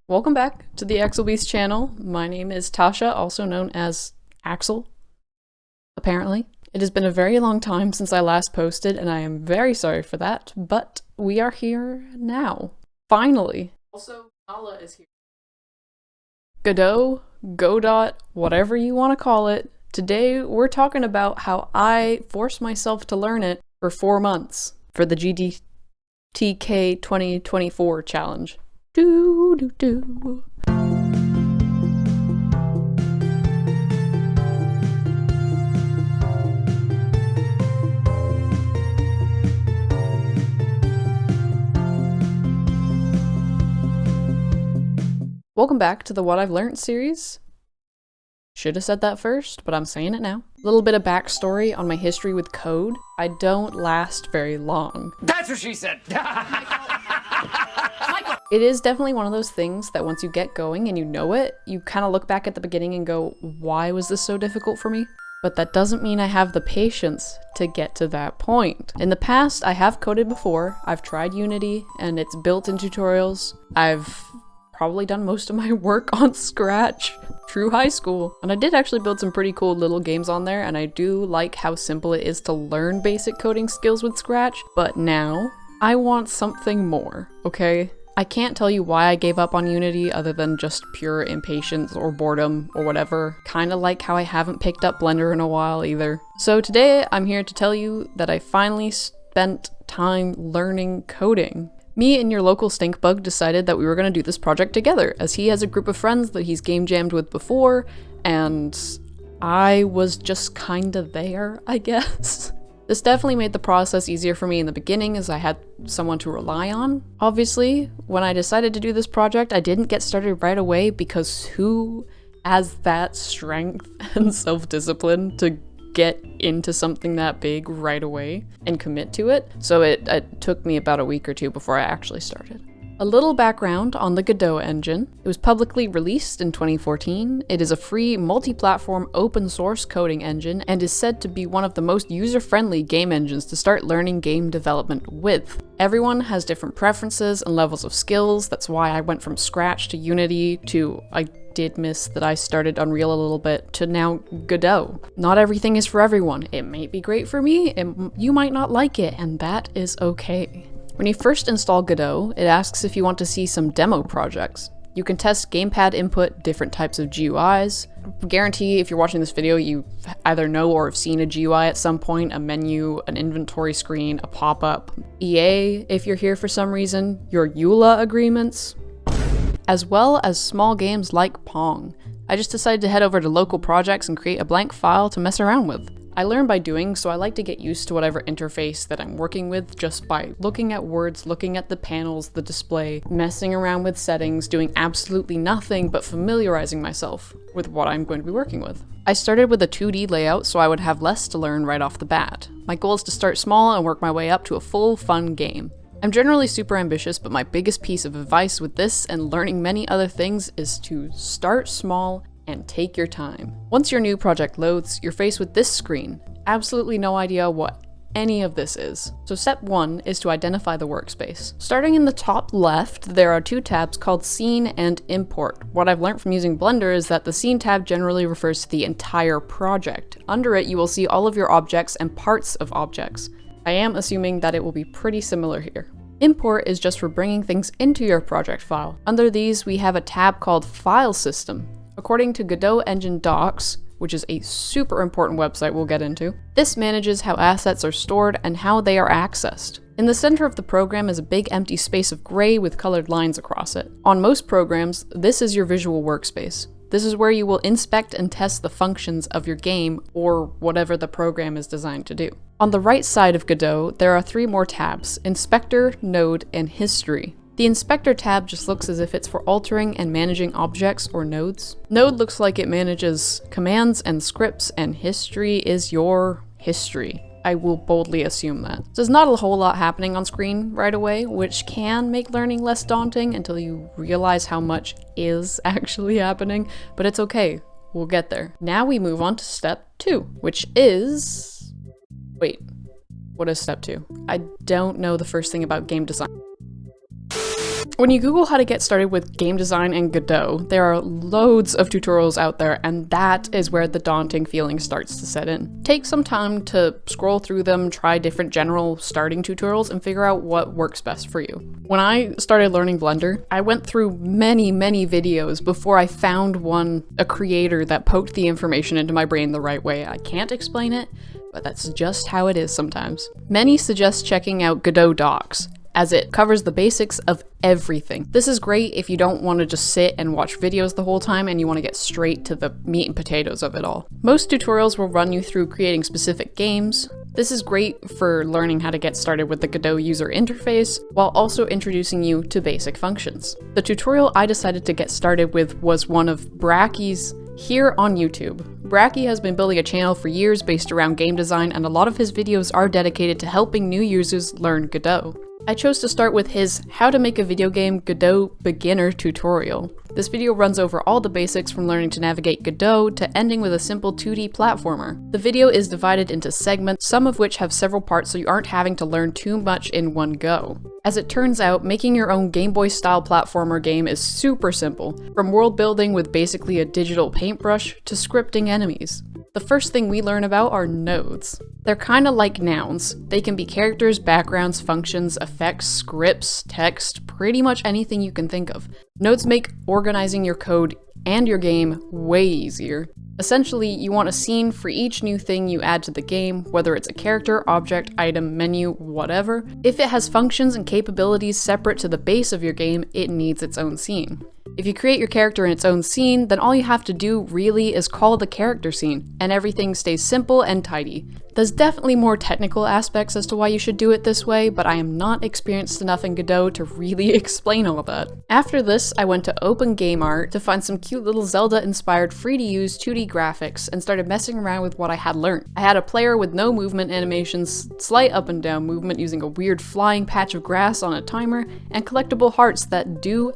Welcome back to the AxleBeast channel. My name is Tasha, also known as Axel, apparently. It has been a very long time since I last posted, and I am very sorry for that, but we are here now. Finally. Also, Nala is here. Godot, Godot, whatever you want to call it. Today, we're talking about how I forced myself to learn it for 4 months for the GMTK 2024 challenge. Do. Welcome back to the What I've Learned series. Should have said that first, but I'm saying it now. A little bit of backstory on my history with code. I don't last very long. That's what she said! It is definitely one of those things that once you get going and you know it, you kind of look back at the beginning and go, why was this so difficult for me? But that doesn't mean I have the patience to get to that point. In the past, I have coded before. I've tried Unity and it's built in tutorials. I've probably done most of my work on Scratch through high school. And I did actually build some pretty cool little games on there, and I do like how simple it is to learn basic coding skills with Scratch. But now, I want something more, okay? I can't tell you why I gave up on Unity other than just pure impatience or boredom or whatever. Kinda like how I haven't picked up Blender in a while either. So today I'm here to tell you that I finally spent time learning coding. Me and your local stink bug decided that we were going to do this project together, as he has a group of friends that he's game jammed with before, and I was just kinda there, I guess. This definitely made the process easier for me in the beginning, as I had someone to rely on. Obviously, when I decided to do this project, I didn't get started right away because who has that strength and self-discipline to get into something that big right away and commit to it? So it took me about a week or two before I actually started. A little background on the Godot engine. It was publicly released in 2014. It is a free, multi-platform, open-source coding engine and is said to be one of the most user-friendly game engines to start learning game development with. Everyone has different preferences and levels of skills. That's why I went from Scratch to Unity to, I did miss that I started Unreal a little bit, to now Godot. Not everything is for everyone. It might be great for me, you might not like it, and that is okay. When you first install Godot, it asks if you want to see some demo projects. You can test gamepad input, different types of GUIs. Guarantee if you're watching this video, you either know or have seen a GUI at some point, a menu, an inventory screen, a pop-up. EA, if you're here for some reason, your EULA agreements, as well as small games like Pong. I just decided to head over to local projects and create a blank file to mess around with. I learn by doing, so I like to get used to whatever interface that I'm working with just by looking at words, looking at the panels, the display, messing around with settings, doing absolutely nothing but familiarizing myself with what I'm going to be working with. I started with a 2D layout so I would have less to learn right off the bat. My goal is to start small and work my way up to a full, fun game. I'm generally super ambitious, but my biggest piece of advice with this and learning many other things is to start small and take your time. Once your new project loads, you're faced with this screen. Absolutely no idea what any of this is. So step 1 is to identify the workspace. Starting in the top left, there are 2 tabs called Scene and Import. What I've learned from using Blender is that the Scene tab generally refers to the entire project. Under it, you will see all of your objects and parts of objects. I am assuming that it will be pretty similar here. Import is just for bringing things into your project file. Under these, we have a tab called File System. According to Godot Engine Docs, which is a super important website we'll get into, this manages how assets are stored and how they are accessed. In the center of the program is a big empty space of gray with colored lines across it. On most programs, this is your visual workspace. This is where you will inspect and test the functions of your game or whatever the program is designed to do. On the right side of Godot, there are 3 more tabs: Inspector, Node, and History. The Inspector tab just looks as if it's for altering and managing objects or nodes. Node looks like it manages commands and scripts, and History is your history. I will boldly assume that. So there's not a whole lot happening on screen right away, which can make learning less daunting until you realize how much is actually happening, but it's okay, we'll get there. Now we move on to step 2, which is... Wait, what is step 2? I don't know the first thing about game design. When you Google how to get started with game design and Godot, there are loads of tutorials out there, and that is where the daunting feeling starts to set in. Take some time to scroll through them, try different general starting tutorials, and figure out what works best for you. When I started learning Blender, I went through many videos before I found a creator that poked the information into my brain the right way. I can't explain it, but that's just how it is sometimes. Many suggest checking out Godot Docs, as it covers the basics of everything. This is great if you don't want to just sit and watch videos the whole time and you want to get straight to the meat and potatoes of it all. Most tutorials will run you through creating specific games. This is great for learning how to get started with the Godot user interface, while also introducing you to basic functions. The tutorial I decided to get started with was one of Bracky's here on YouTube. Bracky has been building a channel for years based around game design, and a lot of his videos are dedicated to helping new users learn Godot. I chose to start with his How to Make a Video Game Godot Beginner tutorial. This video runs over all the basics from learning to navigate Godot to ending with a simple 2D platformer. The video is divided into segments, some of which have several parts so you aren't having to learn too much in one go. As it turns out, making your own Game Boy style platformer game is super simple, from world building with basically a digital paintbrush to scripting enemies. The first thing we learn about are nodes. They're kinda like nouns. They can be characters, backgrounds, functions, effects, scripts, text, pretty much anything you can think of. Nodes make organizing your code and your game way easier. Essentially, you want a scene for each new thing you add to the game, whether it's a character, object, item, menu, whatever. If it has functions and capabilities separate to the base of your game, it needs its own scene. If you create your character in its own scene, then all you have to do really is call the character scene, and everything stays simple and tidy. There's definitely more technical aspects as to why you should do it this way, but I am not experienced enough in Godot to really explain all that. After this, I went to OpenGameArt to find some cute little Zelda-inspired free-to-use 2D graphics and started messing around with what I had learned. I had a player with no movement animations, slight up and down movement using a weird flying patch of grass on a timer, and collectible hearts that do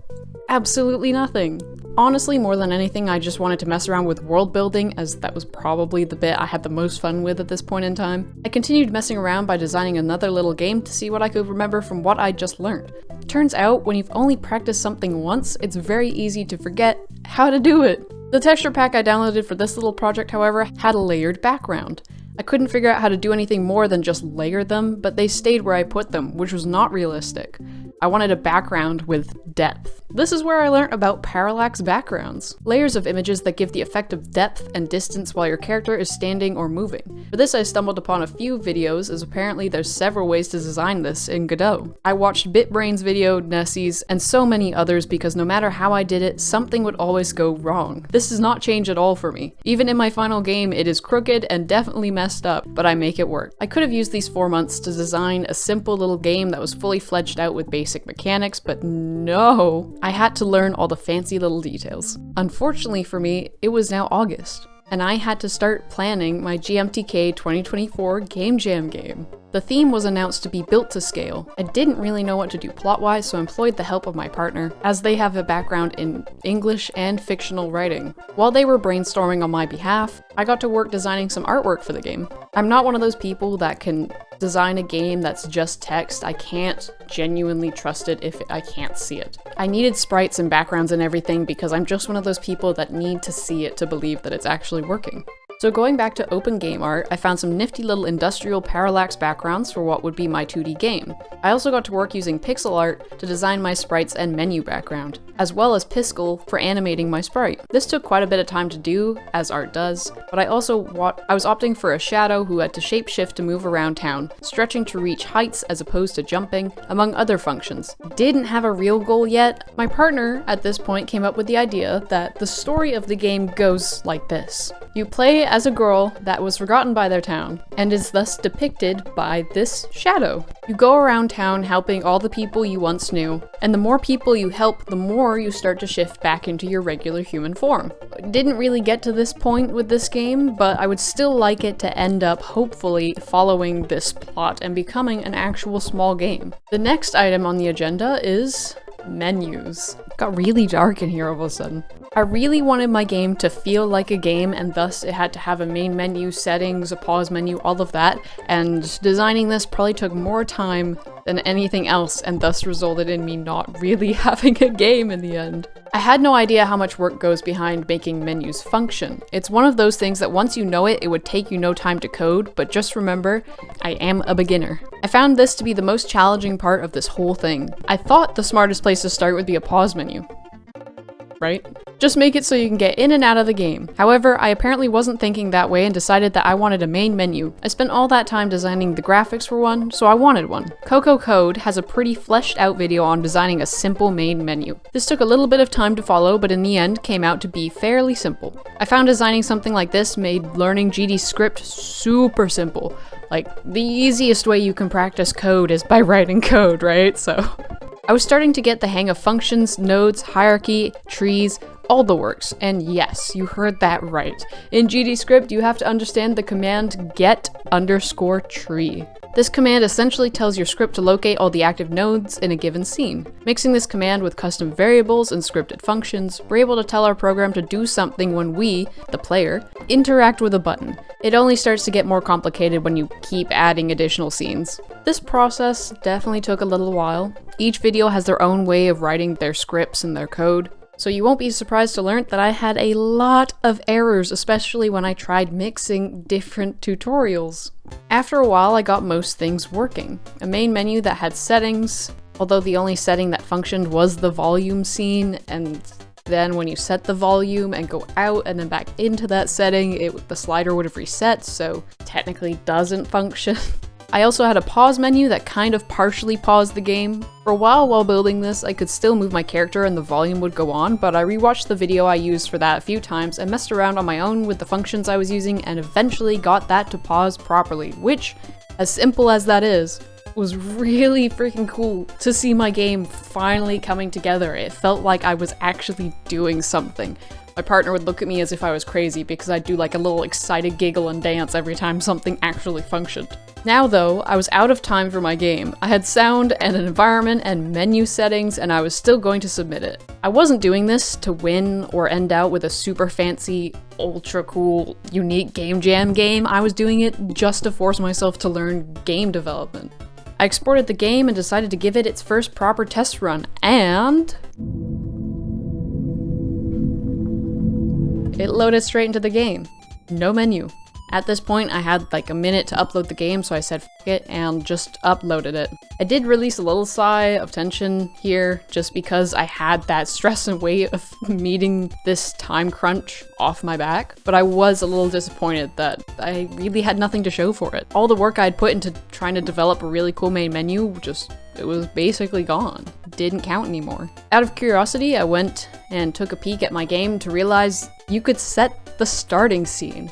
absolutely nothing. Honestly, more than anything, I just wanted to mess around with world building, as that was probably the bit I had the most fun with at this point in time. I continued messing around by designing another little game to see what I could remember from what I just learned. Turns out, when you've only practiced something once, it's very easy to forget how to do it. The texture pack I downloaded for this little project, however, had a layered background. I couldn't figure out how to do anything more than just layer them, but they stayed where I put them, which was not realistic. I wanted a background with depth. This is where I learned about parallax backgrounds, layers of images that give the effect of depth and distance while your character is standing or moving. For this I stumbled upon a few videos, as apparently there's several ways to design this in Godot. I watched BitBrain's video, Nessie's, and so many others because no matter how I did it, something would always go wrong. This does not change at all for me. Even in my final game, it is crooked and definitely messed up, but I make it work. I could have used these 4 months to design a simple little game that was fully fledged out with basic mechanics, but no! I had to learn all the fancy little details. Unfortunately for me, it was now August, and I had to start planning my GMTK 2024 Game Jam game. The theme was announced to be built to scale. I didn't really know what to do plot-wise, so I employed the help of my partner, as they have a background in English and fictional writing. While they were brainstorming on my behalf, I got to work designing some artwork for the game. I'm not one of those people that can design a game that's just text. I can't genuinely trust it if I can't see it. I needed sprites and backgrounds and everything because I'm just one of those people that need to see it to believe that it's actually working. So going back to OpenGameArt, I found some nifty little industrial parallax backgrounds for what would be my 2D game. I also got to work using pixel art to design my sprites and menu background, as well as Piskel for animating my sprite. This took quite a bit of time to do, as art does, but I was opting for a shadow who had to shapeshift to move around town, stretching to reach heights as opposed to jumping, among other functions. Didn't have a real goal yet. My partner at this point came up with the idea that the story of the game goes like this. You play as a girl that was forgotten by their town, and is thus depicted by this shadow. You go around town helping all the people you once knew, and the more people you help, the more you start to shift back into your regular human form. Didn't really get to this point with this game, but I would still like it to end up hopefully following this plot and becoming an actual small game. The next item on the agenda is menus. It got really dark in here all of a sudden. I really wanted my game to feel like a game, and thus it had to have a main menu, settings, a pause menu, all of that, and designing this probably took more time than anything else, and thus resulted in me not really having a game in the end. I had no idea how much work goes behind making menus function. It's one of those things that once you know it, it would take you no time to code, but just remember, I am a beginner. I found this to be the most challenging part of this whole thing. I thought the smartest place to start would be a pause menu. Right? Just make it so you can get in and out of the game. However, I apparently wasn't thinking that way and decided that I wanted a main menu. I spent all that time designing the graphics for one, so I wanted one. Coco Code has a pretty fleshed out video on designing a simple main menu. This took a little bit of time to follow, but in the end came out to be fairly simple. I found designing something like this made learning GDScript super simple. Like, the easiest way you can practice code is by writing code, right? So I was starting to get the hang of functions, nodes, hierarchy, trees, all the works. And yes, you heard that right. In GDScript, you have to understand the command get_tree. This command essentially tells your script to locate all the active nodes in a given scene. Mixing this command with custom variables and scripted functions, we're able to tell our program to do something when we, the player, interact with a button. It only starts to get more complicated when you keep adding additional scenes. This process definitely took a little while. Each video has their own way of writing their scripts and their code, so you won't be surprised to learn that I had a lot of errors, especially when I tried mixing different tutorials. After a while, I got most things working. A main menu that had settings, although the only setting that functioned was the volume scene, and then when you set the volume and go out and then back into that setting, the slider would have reset, so technically doesn't function. I also had a pause menu that kind of partially paused the game. For a while building this, I could still move my character and the volume would go on, but I rewatched the video I used for that a few times and messed around on my own with the functions I was using and eventually got that to pause properly, which, as simple as that is, was really freaking cool to see my game finally coming together. It felt like I was actually doing something. My partner would look at me as if I was crazy because I'd do like a little excited giggle and dance every time something actually functioned. Now though, I was out of time for my game. I had sound and an environment and menu settings, and I was still going to submit it. I wasn't doing this to win or end out with a super fancy, ultra cool, unique game jam game. I was doing it just to force myself to learn game development. I exported the game and decided to give it its first proper test run, and it loaded straight into the game. No menu. At this point, I had like a minute to upload the game, so I said f it and just uploaded it. I did release a little sigh of tension here, just because I had that stress and weight of meeting this time crunch off my back, but I was a little disappointed that I really had nothing to show for it. All the work I'd put into trying to develop a really cool main menu, it was basically gone. Didn't count anymore. Out of curiosity, I went and took a peek at my game to realize you could set the starting scene.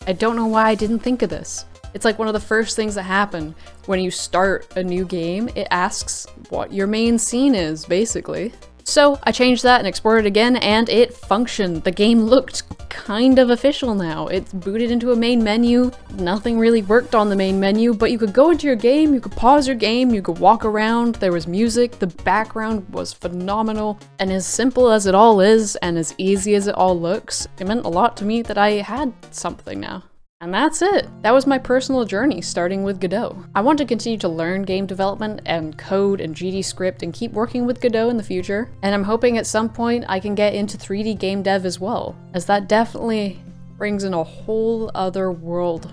I don't know why I didn't think of this. It's like one of the first things that happen when you start a new game. It asks what your main scene is, basically. So I changed that and exported it again, and it functioned. The game looked kind of official now. It's booted into a main menu. Nothing really worked on the main menu, but you could go into your game, you could pause your game, you could walk around, there was music, the background was phenomenal, and as simple as it all is, and as easy as it all looks, it meant a lot to me that I had something now. And that's it. That was my personal journey, starting with Godot. I want to continue to learn game development and code and GDScript and keep working with Godot in the future. And I'm hoping at some point I can get into 3D game dev as well, as that definitely brings in a whole other world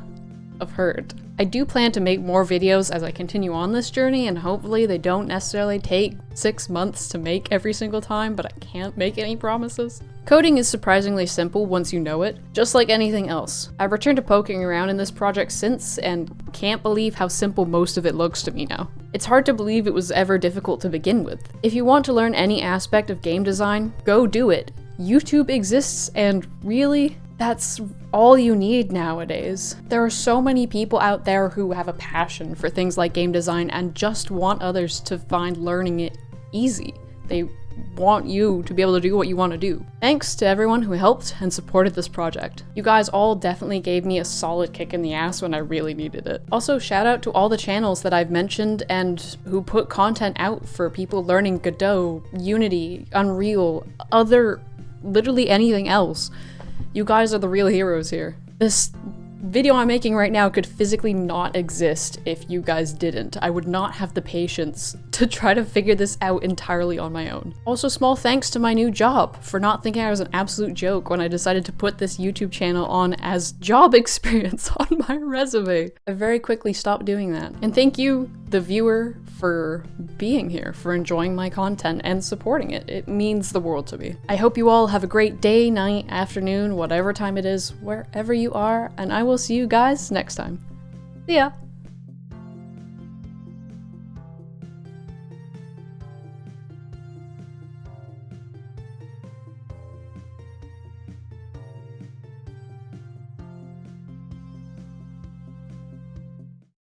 of hurt. I do plan to make more videos as I continue on this journey, and hopefully they don't necessarily take 6 months to make every single time, but I can't make any promises. Coding is surprisingly simple once you know it, just like anything else. I've returned to poking around in this project since, and can't believe how simple most of it looks to me now. It's hard to believe it was ever difficult to begin with. If you want to learn any aspect of game design, go do it. YouTube exists, and really, that's all you need nowadays. There are so many people out there who have a passion for things like game design and just want others to find learning it easy. They want you to be able to do what you want to do. Thanks to everyone who helped and supported this project. You guys all definitely gave me a solid kick in the ass when I really needed it. Also, shout out to all the channels that I've mentioned and who put content out for people learning Godot, Unity, Unreal, literally anything else. You guys are the real heroes here. This video I'm making right now could physically not exist if you guys didn't. I would not have the patience to try to figure this out entirely on my own. Also, small thanks to my new job for not thinking I was an absolute joke when I decided to put this YouTube channel on as job experience on my resume. I very quickly stopped doing that. And thank you, the viewer, for being here, for enjoying my content and supporting it. It means the world to me. I hope you all have a great day, night, afternoon, whatever time it is, wherever you are, and I will see you guys next time. See ya!